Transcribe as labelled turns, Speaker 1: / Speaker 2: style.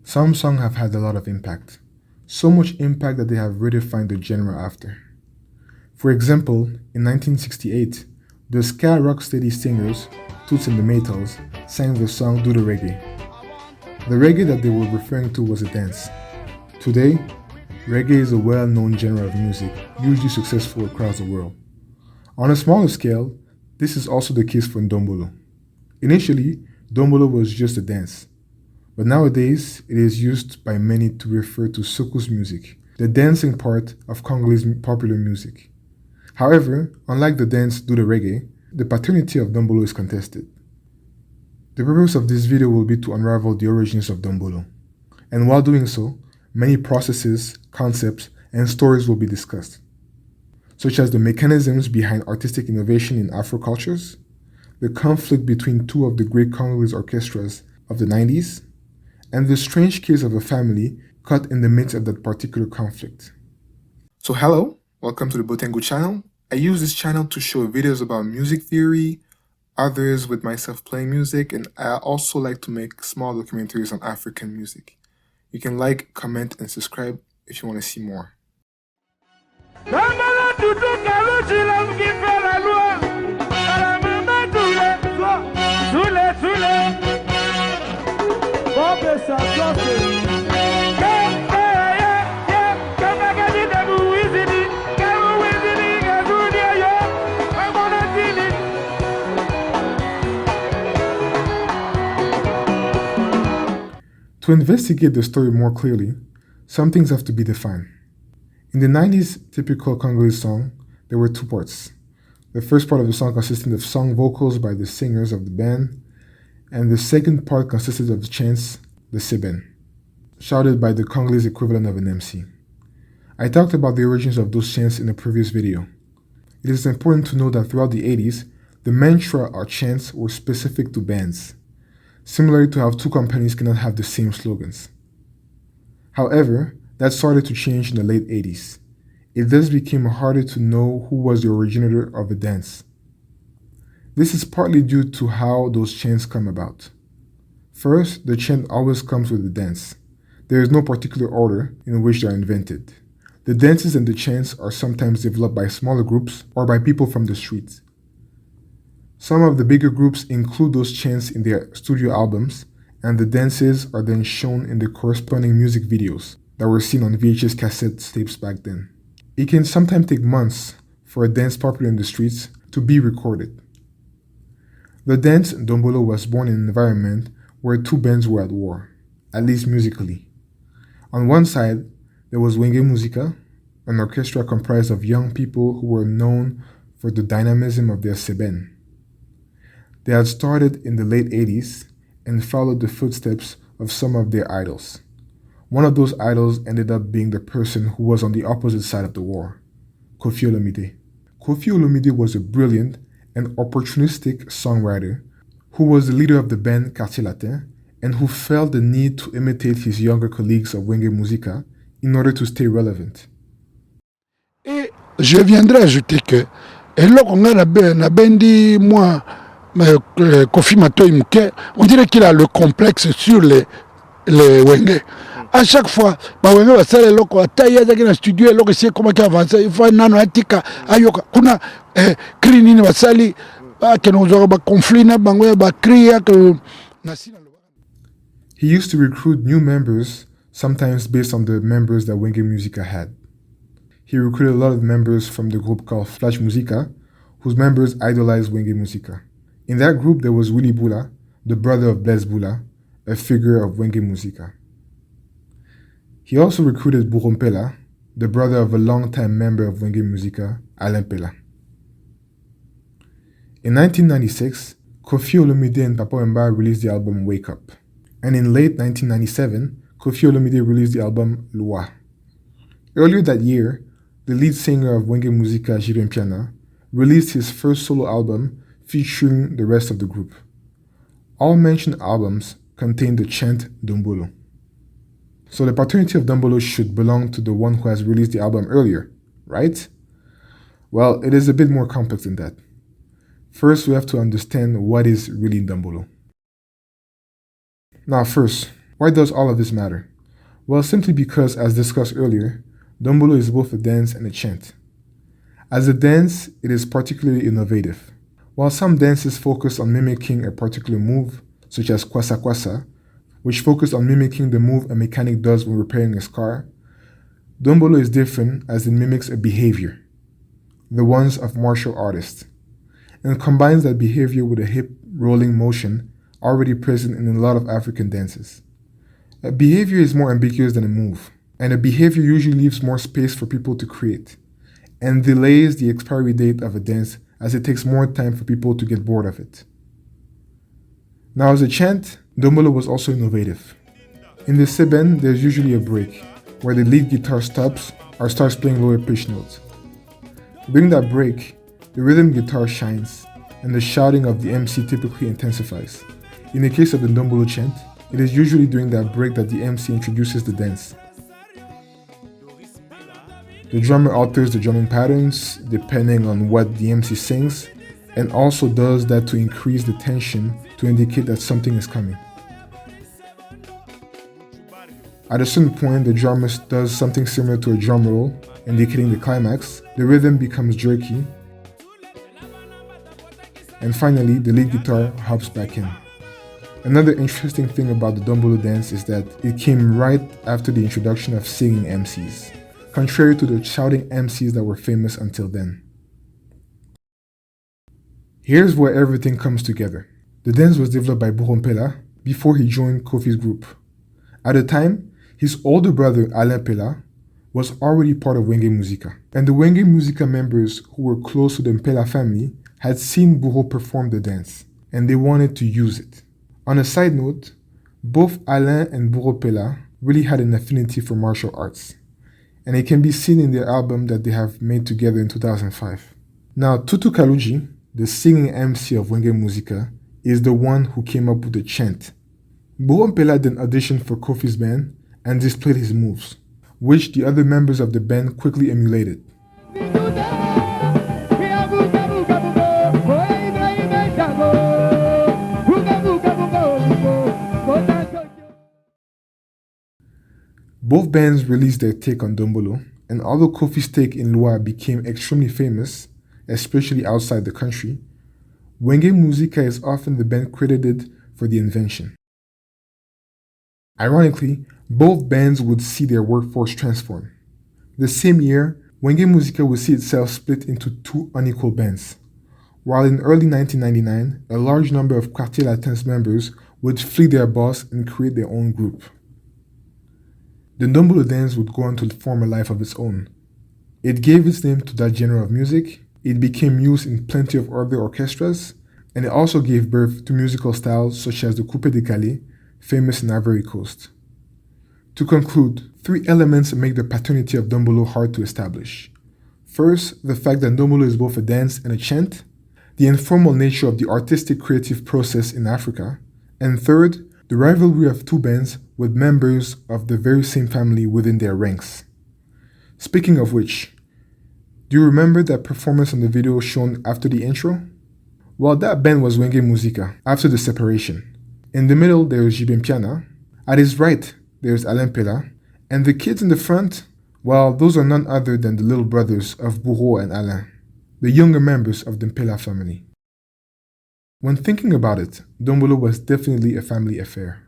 Speaker 1: Some songs have had a lot of impact, so much impact that they have redefined the genre after. For example, in 1968, the ska rocksteady singers, Toots and the Maytals, sang the song Do the Reggae. The reggae that they were referring to was a dance. Today, reggae is a well-known genre of music, hugely successful across the world. On a smaller scale, this is also the case for Ndombolo. Initially, Ndombolo was just a dance, but nowadays it is used by many to refer to soukous music, the dancing part of Congolese popular music. However, unlike the dance Do the Reggae, the paternity of Ndombolo is contested. The purpose of this video will be to unravel the origins of Ndombolo. And while doing so, many processes, concepts, and stories will be discussed, such as the mechanisms behind artistic innovation in Afro cultures, the conflict between two of the great Congolese orchestras of the 90s, and the strange case of a family caught in the midst of that particular conflict. So hello, welcome to the Botengu channel. I use this channel to show videos about music theory, others with myself playing music, and I also like to make small documentaries on African music. You can like, comment, and subscribe if you want to see more. To investigate the story more clearly, some things have to be defined. In the 90s typical Congolese song, there were two parts. The first part of the song consisted of song vocals by the singers of the band, and the second part consisted of the chants, the seben, shouted by the Congolese equivalent of an MC. I talked about the origins of those chants in a previous video. It is important to know that throughout the 80s, the mantra or chants were specific to bands, similarly to how two companies cannot have the same slogans. However, that started to change in the late 80s. It thus became harder to know who was the originator of a dance. This is partly due to how those chants come about. First, the chant always comes with the dance. There is no particular order in which they are invented. The dances and the chants are sometimes developed by smaller groups or by people from the streets. Some of the bigger groups include those chants in their studio albums, and the dances are then shown in the corresponding music videos that were seen on VHS cassette tapes back then. It can sometimes take months for a dance popular in the streets to be recorded. The dance Ndombolo was born in an environment where two bands were at war, at least musically. On one side, there was Wenge Musica, an orchestra comprised of young people who were known for the dynamism of their seben. They had started in the late 80s and followed the footsteps of some of their idols. One of those idols ended up being the person who was on the opposite side of the war, Koffi Olomide. Koffi Olomide was a brilliant and opportunistic songwriter who was the leader of the band Quartier and who felt the need to imitate his younger colleagues of Wenge Musica in order to stay relevant.
Speaker 2: Et je viendrai ajouter que, et là qu'on a la bendi, moi, Koffi Matoyi Mouké, on dirait qu'il a le complexe sur les Wenge. À chaque fois, Wenge va faire loko ataya dans le studio loko c'est comment qu'il avance, il faut nano atika ayoka kuna crini va sali que nous aurons ba conflit na bango ba cria que
Speaker 1: He used to recruit new members, sometimes based on the members that Wenge Musica had. He recruited a lot of members from the group called Flash Musica, whose members idolized Wenge Musica. In that group, there was Willy Bula, the brother of Blaise Bula, a figure of Wenge Musica. He also recruited Burumpela, the brother of a longtime member of Wenge Musica, Alain Pela. In 1996, Koffi Olomide and Papa Wemba released the album Wake Up. And in late 1997, Koffi Olomide released the album Loi. Earlier that year, the lead singer of Wenge Musica, Jiren Piana, released his first solo album featuring the rest of the group. All mentioned albums contain the chant Ndombolo. So the paternity of Ndombolo should belong to the one who has released the album earlier, right? Well, it is a bit more complex than that. First, we have to understand what is really Ndombolo. Now first, Why does all of this matter? Well, simply because, as discussed earlier, Ndombolo is both a dance and a chant. As a dance, it is particularly innovative. While some dances focus on mimicking a particular move, such as kwasa kwasa, which focus on mimicking the move a mechanic does when repairing his car, Ndombolo is different as it mimics a behavior, the ones of martial artists, and combines that behavior with a hip rolling motion already present in a lot of African dances. A behavior is more ambiguous than a move, and a behavior usually leaves more space for people to create, and delays the expiry date of a dance as it takes more time for people to get bored of it. Now, as a chant, Ndombolo was also innovative. In the seben, there's usually a break, where the lead guitar stops or starts playing lower pitch notes. During that break, the rhythm guitar shines, and the shouting of the MC typically intensifies. In the case of the Ndombolo chant, it is usually during that break that the MC introduces the dance. The drummer alters the drumming patterns depending on what the MC sings, and also does that to increase the tension to indicate that something is coming. At a certain point, the drummer does something similar to a drum roll, indicating the climax. The rhythm becomes jerky, and finally, the lead guitar hops back in. Another interesting thing about the Ndombolo dance is that it came right after the introduction of singing MCs, contrary to the shouting MCs that were famous until then. Here's where everything comes together. The dance was developed by Mpela before he joined Kofi's group. At the time, his older brother Alain Mpela was already part of Wenge Musica, and the Wenge Musica members who were close to the Mpela family had seen Buho perform the dance, and they wanted to use it. On a side note, both Alain and Mpela really had an affinity for martial arts, and it can be seen in their album that they have made together in 2005. Now, Tutu Kaluji, the singing MC of Wenge Musica, is the one who came up with the chant. Mpela then auditioned for Kofi's band and displayed his moves, which the other members of the band quickly emulated. Both bands released their take on Ndombolo, and although Kofi's take in Loi became extremely famous, especially outside the country, Wenge Musica is often the band credited for the invention. Ironically, both bands would see their workforce transform. The same year, Wenge Musica would see itself split into two unequal bands, while in early 1999, a large number of Quartier Latin's members would flee their boss and create their own group. The Ndombolo dance would go on to form a life of its own. It gave its name to that genre of music, it became used in plenty of other orchestras, and it also gave birth to musical styles such as the coupe décalé, famous in Ivory Coast. To conclude, three elements make the paternity of Ndombolo hard to establish. First, the fact that Ndombolo is both a dance and a chant, the informal nature of the artistic creative process in Africa, and third, the rivalry of two bands with members of the very same family within their ranks. Speaking of which, do you remember that performance on the video shown after the intro? Well, that band was Wenge Musica after the separation. In the middle, there is Jibin Piana. At his right, there is Alain Mpela. And the kids in the front, well, those are none other than the little brothers of Buho and Alain, the younger members of the Mpela family. When thinking about it, Ndombolo was definitely a family affair.